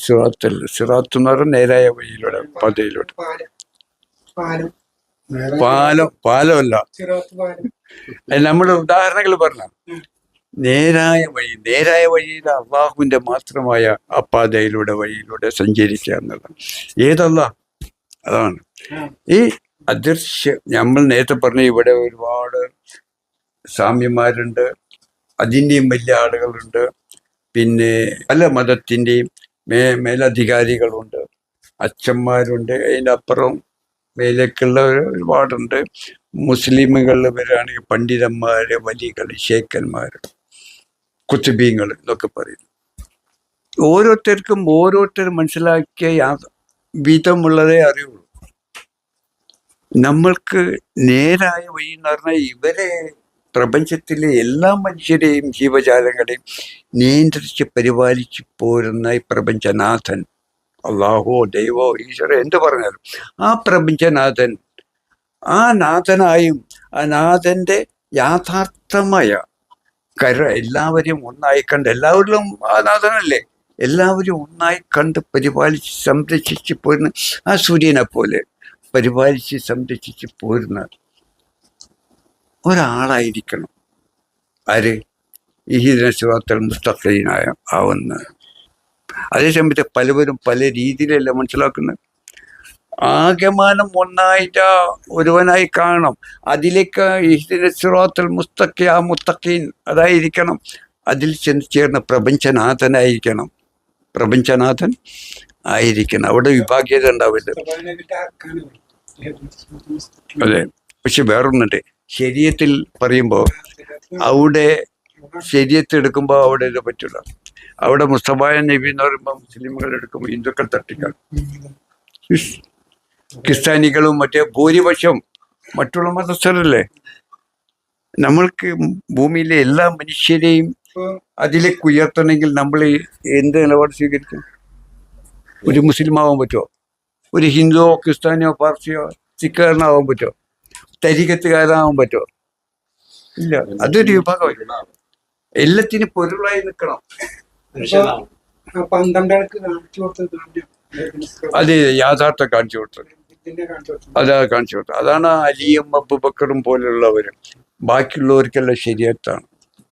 സിറാത്ത് എന്ന് പറഞ്ഞാൽ നേരായ വഴിയിലൂടെ, പതയിലൂടെ. പാലമല്ല, നമ്മുടെ ഉദാഹരണങ്ങൾ പറഞ്ഞ നേരായ വഴിയിൽ അള്ളാഹുവിന്റെ മാത്രമായ അപ്പാതയിലൂടെ വഴിയിലൂടെ സഞ്ചരിക്കുക എന്നുള്ളതാണ്. ഏതല്ല അതാണ് ഈ അദൃശ്യ. നമ്മൾ നേരത്തെ പറഞ്ഞ ഇവിടെ ഒരുപാട് സ്വാമിമാരുണ്ട്, അതിൻ്റെയും വലിയ ആളുകളുണ്ട്, പിന്നെ പല മതത്തിൻ്റെയും മേലധികാരികളുണ്ട്, അച്ഛന്മാരുണ്ട്, അതിൻ്റെ അപ്പുറം മേലേക്കുള്ള ഒരുപാടുണ്ട്. മുസ്ലിമുകളിൽ വരികയാണെങ്കിൽ പണ്ഡിതന്മാര്, വലികൾ, ശേഖന്മാർ, കുത്തുബീങ്ങൾ എന്നൊക്കെ പറയുന്നു. ഓരോരുത്തർക്കും മനസ്സിലാക്കിയ വിധമുള്ളതേ അറിയുള്ളൂ. നമ്മൾക്ക് നേരായ വഴി എന്ന് പറഞ്ഞാൽ ഇവരെ പ്രപഞ്ചത്തിലെ എല്ലാ മനുഷ്യരെയും ജീവജാലങ്ങളെയും നിയന്ത്രിച്ച് പരിപാലിച്ച് പോരുന്ന ഈ പ്രപഞ്ചനാഥൻ, അള്ളാഹോ ദൈവോ ഈശ്വരോ എന്ത് പറഞ്ഞാലും ആ പ്രപഞ്ചനാഥൻ, ആ നാഥനായും ആ നാഥന്റെ യാഥാർത്ഥമായ എല്ലാവരെയും ഒന്നായി കണ്ട്, എല്ലാവരിലും ആ നാഥനല്ലേ, എല്ലാവരും ഒന്നായി കണ്ട് പരിപാലിച്ച് സംരക്ഷിച്ച് പോരുന്ന ആ സൂര്യനെ പോലെ പരിപാലിച്ച് സംരക്ഷിച്ച് പോരുന്ന ഒരാളായിരിക്കണം ആര്? ഇഹ്ദിന സിറാത്തൽ മുസ്തഖീമായ ആവുന്ന. അതേസമയത്ത് പലവരും പല രീതിയിലല്ല മനസ്സിലാക്കുന്നത്. ആകമാനം ഒന്നായിട്ട് ഒരുവനായി കാണണം. അതിലേക്ക് ഇഹ്ദിന സിറാത്തൽ മുസ്തഖീൻ അതായിരിക്കണം. അതിൽ ചെന്ന് ചേർന്ന പ്രപഞ്ചനാഥൻ ആയിരിക്കണം. അവിടെ വിഭാഗ്യത ഉണ്ടാവില്ല. അതെ. പക്ഷെ വേറൊന്നുണ്ട്, ശരീഅത്തിൽ പറയുമ്പോൾ അവിടെ ശരീഅത്ത് എടുക്കുമ്പോൾ അവിടെ ഇത് പറ്റില്ല. അവിടെ മുസ്തഫായ നബി എന്ന് പറയുമ്പോൾ മുസ്ലിമുകൾ എടുക്കുമ്പോൾ ഹിന്ദുക്കൾ തട്ടിക്കാൾ, ക്രിസ്ത്യാനികളും മറ്റേ ഭൂരിപക്ഷം മറ്റുള്ള മതസ്ഥരല്ലേ. നമ്മൾക്ക് ഭൂമിയിലെ എല്ലാ മനുഷ്യരെയും അതിലേക്ക് ഉയർത്തണമെങ്കിൽ നമ്മൾ എന്ത് നിലപാട് സ്വീകരിക്കും? ഒരു മുസ്ലിം ആവാൻ പറ്റുമോ? ഒരു ഹിന്ദുവോ ക്രിസ്ത്യാനിയോ പാർസിയോ സിഖുകാരനാവാൻ പറ്റുമോ? തരീഖത്തുകാരനാവാൻ പറ്റുമോ? ഇല്ല. അതൊരു വിഭാഗമായി. എല്ലാത്തിനും പൊരുളായി നിൽക്കണം. അത് യാഥാർത്ഥ്യം കാണിച്ചു കൊടുത്തത്. അതാണ് അലിയും അബൂബക്കറും പോലുള്ളവരും. ബാക്കിയുള്ളവർക്കെല്ലാം ശരീഅത്താണ്.